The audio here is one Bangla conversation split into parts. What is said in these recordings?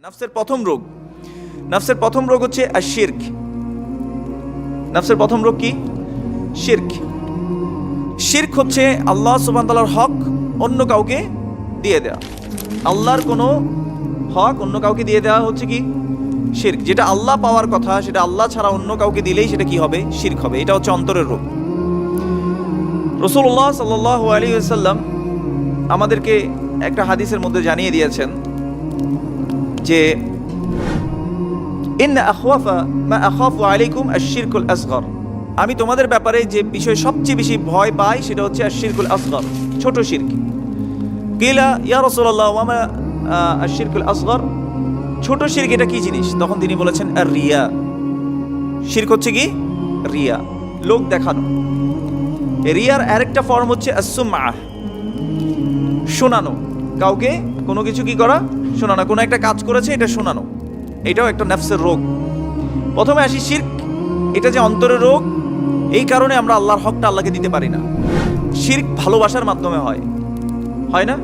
নাফসের প্রথম রোগ হচ্ছে আশিরক। নাফসের প্রথম রোগ কি? শিরক। শিরক হচ্ছে আল্লাহ সুবহানাহু ওয়া তাআলার হক অন্য কাউকে দিয়ে দেওয়া। আল্লাহর কোনো হক অন্য কাউকে দিয়ে দেওয়া হচ্ছে কি? শিরক। যেটা আল্লাহ পাওয়ার কথা সেটা আল্লাহ ছাড়া অন্য কাউকে দিলেই সেটা কি হবে? শিরক হবে। এটা হচ্ছে অন্তরের রোগ। রাসূলুল্লাহ সাল্লাল্লাহু আলাইহি ওয়াসাল্লাম আমাদেরকে একটা হাদিসের মধ্যে জানিয়ে দিয়েছেন যে ইন্না আখওয়াফা মা আখাফু আলাইকুম আশ-শিরকুল আসগর। আমি তোমাদের ব্যাপারে যে বিষয় সবচেয়ে বেশি ভয় পাই সেটা হচ্ছে আশ-শিরকুল আসগর, ছোট শিরক। কিলা ইয়া রাসূলুল্লাহ ওয়া মা আশ-শিরকুল আসগর, ছোট শিরক এটা কি জিনিস? তখন তিনি বলেছেন আর-রিয়া। শিরক হচ্ছে কি? রিয়া, লোক দেখানো। রিয়ার আরেকটা ফর্ম হচ্ছে আস-সুমআ, শোনানো। কাউকে কোনো কিছু কি করা? শোনানো। কোনো একটা কাজ করেছে এটা শোনানো, এটাও একটা নাফসের রোগ। প্রথমে আসি শিরক, এটা যে অন্তরের রোগ, এই কারণে আমরা আল্লাহর হকটা আল্লাহকে দিতে পারি না। শিরক ভালোবাসার মাধ্যমে হয় না?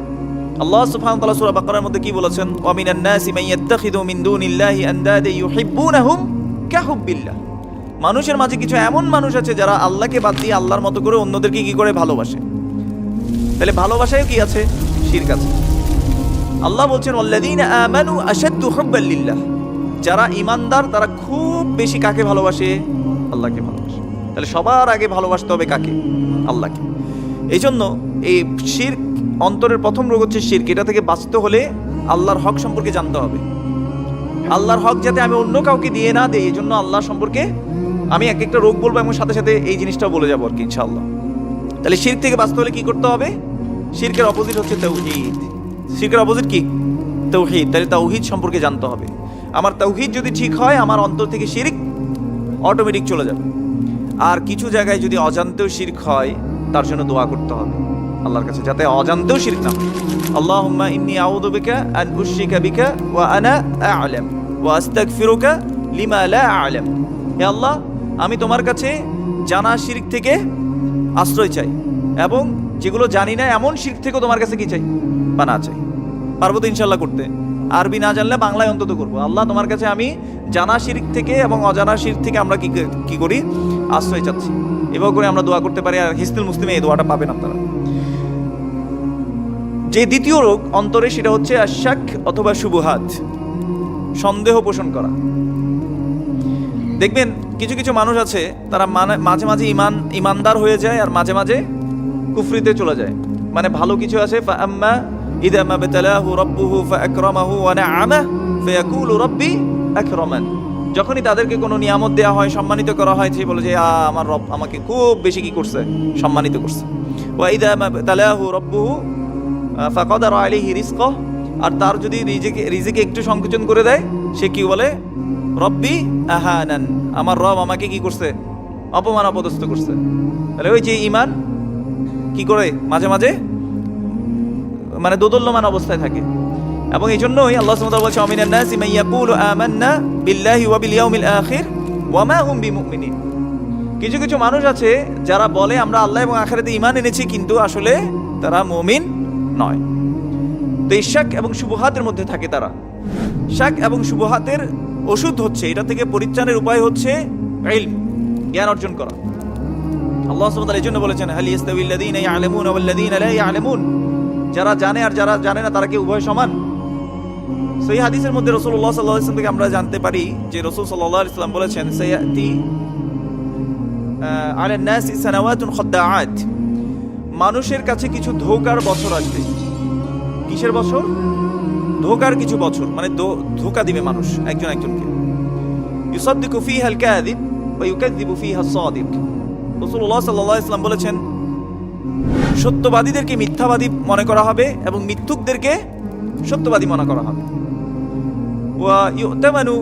আল্লাহ সুবহানাহু ওয়া তাআলা সূরা বাকারার মধ্যে কি বলেছেন? ওয়া মিনান নাসি মান ইয়াত্তাখিযু মিন দুনিল্লাহি আনদাদা ইউহিব্বুনাহুম কাহুব্বিল্লাহ। মানুষের মাঝে কিছু এমন মানুষ আছে যারা আল্লাহকে বাদ দিয়ে আল্লাহর মতো করে অন্যদেরকে কি করে? ভালোবাসে। তাহলে ভালোবাসায় কি আছে? শিরক আছে। আল্লাহ বলছেন ওয়াল্লাযীনা আমানু আশাদ্দু হুব্বাল লিল্লাহ, যারা ঈমানদার তারা খুব বেশি কাকে ভালোবাসে? আল্লাহকে ভালোবাসে। তাহলে সবার আগে ভালোবাসতে হবে কাকে? আল্লাহকে। এই জন্য এই শিরক, অন্তরের প্রথম রোগ হচ্ছে শিরক। এটা থেকে বাঁচতে হলে আল্লাহর হক সম্পর্কে জানতে হবে। আল্লাহর হক যাতে আমি অন্য কাউকে দিয়ে না দেই, এই জন্য আল্লাহ সম্পর্কে আমি এক একটা রোগ বলবো এবং সাথে সাথে এই জিনিসটাও বলে যাবো আর কি ইনশাআল্লাহ। তাহলে শিরক থেকে বাঁচতে হলে কি করতে হবে? শিরকের অপোজিট হচ্ছে তাওহীদ। শিরকের অপোজিট কি? তাওহীদ। তাহলে তাওহীদ সম্পর্কে জানতে হবে। আমার তাওহীদ যদি ঠিক হয়, আমার অন্তর থেকে শিরক অটোমেটিক চলে যাবে। আর কিছু জায়গায় যদি অজান্তেও শিরক হয়, তার জন্য দোয়া করতে হবে আল্লাহর কাছে, যাতে অজান্তেও শিরক না হয়। আল্লাহুম্মা ইন্নী আউযু বিকা আন উশরিকা বিকা ওয়া আনা আ'লাম ওয়া আস্তাগফিরুকা লিমা লা আ'লাম। হে আল্লাহ, আমি তোমার কাছে জানা শিরক থেকে আশ্রয় চাই এবং যেগুলো জানি না এমন শিরক থেকেও তোমার কাছে কি চাই? পানা চাই। পারবো তো ইনশাআল্লাহ করতে? আরবি না জানলে বাংলায় অন্তত করবো। আল্লাহ, তোমার কাছে আমি জানা শিরক থেকে এবং অজানা শিরক থেকে আমরা কি করি? আশ্রয় চাচ্ছি। এভাবে করে আমরা দোয়া করতে পারি। আর হিসনুল মুসলিমে এই দোয়াটা পাবেন আপনারা। যে দ্বিতীয় রোগ অন্তরে, সেটা হচ্ছে আশাক অথবা শুবহাত, সন্দেহ পোষণ করা। দেখবেন কিছু কিছু মানুষ আছে, তারা মাঝে মাঝে ইমানদার হয়ে যায় আর মাঝে মাঝে কুফরিতে চলে যায়। মানে ভালো কিছু আছে, ফাআম্মা ইযা মাবতালাহু রাব্বুহু ফাআকরামাহু ওয়া না'আমাহু ফায়াকুলু রাব্বি আকরামান। যখনই তাদেরকে কোনো নিয়ামত দেওয়া হয়, সম্মানিত করা হয়, সে বলে যে আমার রব আমাকে খুব বেশি কি করছে? সম্মানিত করছে। ওয়া ইযা মাবতালাহু রাব্বুহু ফাকাদারা আলাইহি রিজকাহু, আর তার যদি রিজিকে একটু সংকোচন করে দেয়, সে কি বলে? রব্বি আহানান, আমার রব আমাকে কি করছে? অপমান অপদস্থ করছে। তাহলে ওই যে ঈমান কি করে মাঝে মাঝে মানে দোদুল্যমান অবস্থায় থাকে। এবং এই জন্যই আল্লাহ সুবহানাহু ওয়া তাআলা বলেছেন মিনান নাসি মান ইয়াকুলু আমান্না বিল্লাহি ওয়া বিল ইয়াউমিল আখির ওয়া মা হুম বিমুমিনিন। কিছু কিছু মানুষ আছে যারা বলে আমরা আল্লাহ এবং আখিরাতে ঈমান এনেছি, কিন্তু আসলে তারা মুমিন নয়। তো এই শাক এবং শুবহাতের মধ্যে থাকে তারা। শাক এবং শুবহাতের ওষুধ হচ্ছে, এটা থেকে পরিত্রাণের উপায় হচ্ছে ইলম, জ্ঞান অর্জন করা। আল্লাহ সুবহানাহু ওয়া তাআলা এজন্য বলেছেন হাল ইয়াস্তাবিল্লাযীনা ইয়া'লামুনা ওয়াল্লাযীনা লা ইয়া'লামুন, যারা জানে আর যারা জানে না তারা কি উভয় সমান? সেই হাদিসের মধ্যে রাসূলুল্লাহ সাল্লাল্লাহু আলাইহি ওয়াসাল্লাম থেকে আমরা জানতে পারি যে রাসূল সাল্লাল্লাহু আলাইহি ওয়াসাল্লাম বলেছেন সায়াতি আলান নাসি সানাওয়াতুন খাদ্দাআত, মানুষের কাছে কিছু ধোঁকার বছর আসবে। কিসের বছর? ধোঁকার কিছু বছর, মানে ধোঁকা দিবে মানুষ একজন একজনকে। ইউসাদ্দিকু ফিহাল কাযিব ওয়া ইউকাযযিবু ফিহাস সাদিক। রাসূলুল্লাহ সাল্লাল্লাহু আলাইহি ওয়াসাল্লাম বলেছেন সত্যবাদীদেরকে মিথ্যাবাদী মনে করা হবে এবং মিথ্যুকদেরকে সত্যবাদী মনে করা হবে। ওয়া ইউতামানু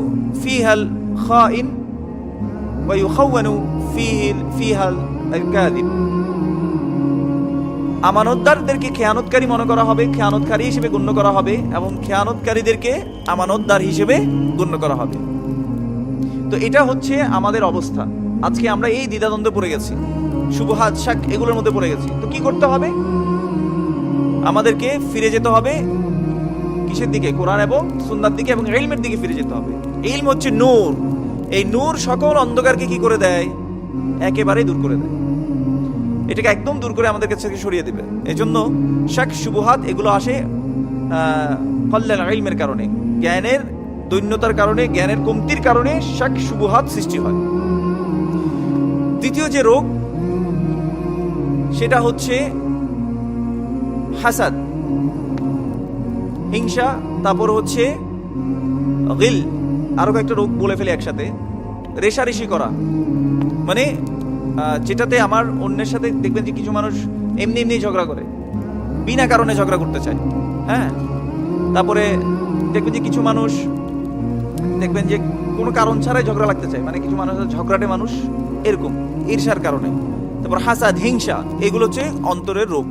ফিহাল খাইন ওয়া ইউখাওয়ানু ফিহাল কাযিব। আমানতদারদেরকে খেয়ানতকারী মনে করা হবে, খেয়ানতকারী হিসেবে গণ্য করা হবে, এবং খেয়ানতকারীদেরকে আমানতদার হিসেবে গণ্য করা হবে। তো এটা হচ্ছে আমাদের অবস্থা। আজকে আমরা এই দ্বিধাদ্বন্দ্বে পড়ে গেছি, শুবহাত শাক এগুলোর মধ্যে পড়ে গেছি। তো কি করতে হবে? আমাদেরকে ফিরে যেতে হবে কিসের দিকে? কোরআন এবং সুন্নাহর দিকে এবং ইলমের দিকে ফিরে যেতে হবে। ইলম হচ্ছে নূর। এই নূর সকল অন্ধকারকে কি করে দেয়? একেবারেই দূর করে দেয়। এটাকে একদম দূর করে আমাদের কাছ থেকে সরিয়ে দেবে। এজন্য শাক শুবহাত এগুলো আসে কল্যাণ ইলমের কারণে, জ্ঞানের দৈন্যতার কারণে, জ্ঞানের কমতির কারণে শাক শুবহাত সৃষ্টি হয়। দ্বিতীয় যে রোগ সেটা হচ্ছে হাসাদ, হিংসা। তারপর হচ্ছে গিল, আরো কয়েকটা রোগ বলে ফেলে একসাথে। রেষারেষি করা, মানে যেটাতে আমার অন্যের সাথে দেখবেন যে কিছু মানুষ এমনি এমনি ঝগড়া করে, বিনা কারণে ঝগড়া করতে চায়। হ্যাঁ, তারপরে দেখবেন যে কিছু মানুষ দেখবেন যে কোনো কারণ ছাড়াই ঝগড়া লাগতে চায়, মানে কিছু মানুষ ঝগড়াটে মানুষ এরকম ঈর্ষার কারণে। তারপর হাসাদ, হিংসা, এগুলো হচ্ছে অন্তরের রোগ।